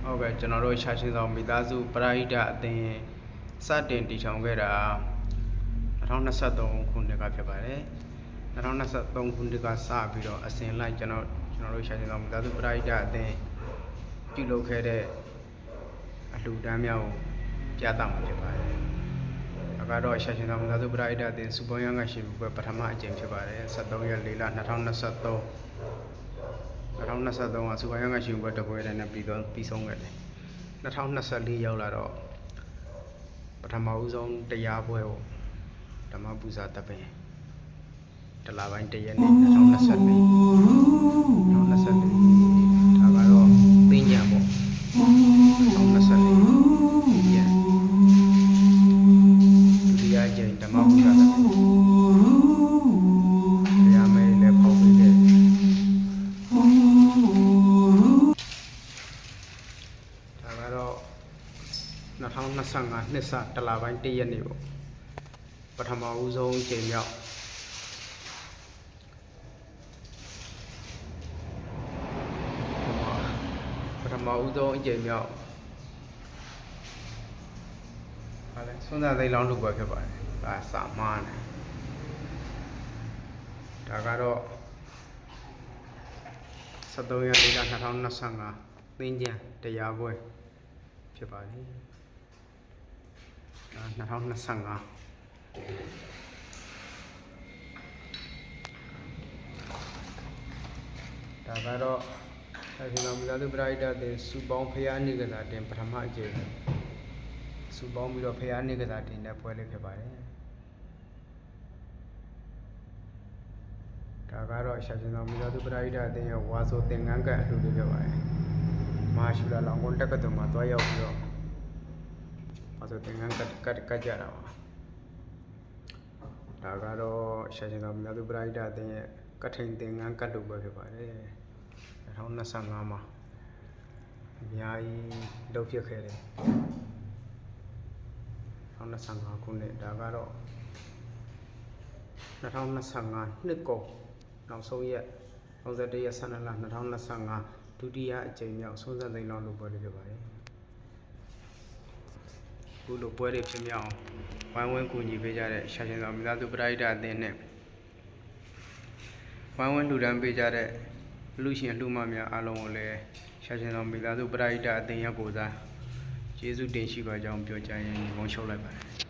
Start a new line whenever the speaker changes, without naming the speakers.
ဟုတ်ကဲ့ကျွန်တော်တို့ရှာရှင်ဆောင်မိသားစုပရိဒအသင်းစတင်တည်ထောင်ခဲ့တာ2023ခုနှစ်ကဖြစ်ပါတယ်2023ခုနှစ်ကစပြီးတော့အစဉ်လိုက်ကျွန်တော်တို့ရှာရှင်ဆောင်မိသားစုပရိဒအသင်းပြုလုပ်ခဲ့တဲ့အလှူဒန်းများကိုပြသမှာဖြစ်ပါတယ်ဒါကတော့ရှာရှင်ဆောင်မိသားစုပရိဒအသင်းစူပေါင်းရန်ကရှင်ပွဲပထမအကြိမ်ဖြစ်ပါတယ်23ရက်4လ2023ကစူပါရန်ကရှင်ပွဲတပွဲတည်းနဲ့ပြီးဆုံးခဲ့တယ်2024ရောက်လာတော့ပထမဦးဆုံးတရားပွဲကိုဓမ္မပူဇာတပင်တလပိုင်း1ရက်နေ့2024ဒါကတော့ပင်ညာပေါ့2024ပြန်ဒုတိယကျရင်ဓမ္မပူဇာတပင်တရားမဲလည်းဖောက်ပေးခဲ့2025နှစ်စတလပိုင်း1ရက်နေ့ပေါ့ပထမဦးဆုံးအချိန်မြောက်ဟာလဲဆွမ်းသာသိန်းလောင်းလူပွဲဖြစ်ပါတယ်ဒါစာမားတယ်ဒါကတော့23ရက်နေ့က2025သင်္ကြန်တရားပွဲဖြစ်ပါတယ်2025ဒါကတော့ရှာရှင်တော်မိသားစုပရိဒတ်တင်စူပေါင်းဖျားနေကစားတင်ပထမအကြိမ်စူပေါင်းပြီးတော့ဖျားနေကစားတင်တဲ့ပွဲလေးဖြစ်ပါတယ်ဒါကတော့ရှာရှင်တော်မိသားစုပရိဒတ်တင်ရဲ့ဝါဆိုသင်္ကန်းကအလှူလေးဖြစ်ပါတယ်မဟာရှူလာလောင်ကွန်တက္ကသိုလ်မှာတွားရောက်ပြီးတော့ဝါဆိုသင်္ကန်းကတ်ကြတာပါဒါကတော့ရှာရှင်တော်မိသားစုပရိဒတ်တင်ရဲ့ကထိန်သင်္ကန်းကတ်လို့ပဲဖြစ်ပါတယ်2025မှာအများကြီးလုပ်ဖြစ်ခဲ့တယ်2025ခုနှစ်ဒါကတော့2025နှစ်ကုန်နောက်ဆုံးရက်31ရက်12လ2025ဒုတိယအကြိမ်မြောက်ဆုံးစံသိန်းလောင်းလုပ်ပွဲလေးဖြစ်ပါတယ်ခုလိုပွဲတွေဖြစ်မြောက်အောင်ဝိုင်းဝန်းကူညီပေးကြတဲ့ရှာရှင်တော်မိသားစုပရိဒတ်အသင်းနဲ့ဝိုင်းဝန်းလှူဒန်းပေးကြတဲ့လူရှင်လူမများအားလုံးကိုလည်းရှာရှင်တော်မိသားစုပရိဒတ်အသင်းရဲ့ကိုယ်စားကျေးဇူးတင်ရှိပါကြောင်းပြောကြားရင်းဒီကုန်းချုပ်လိုက်ပါတယ်